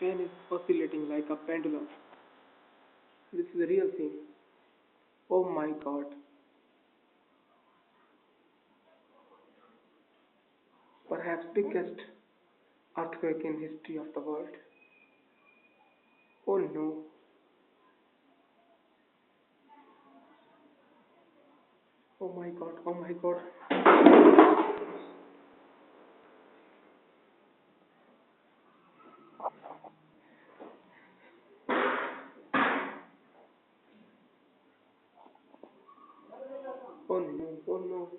fan is oscillating like a pendulum. This is a real thing. Oh my god. Perhaps biggest earthquake in history of the world. Oh no. Oh my god. Oh my god. Oh no. Oh no.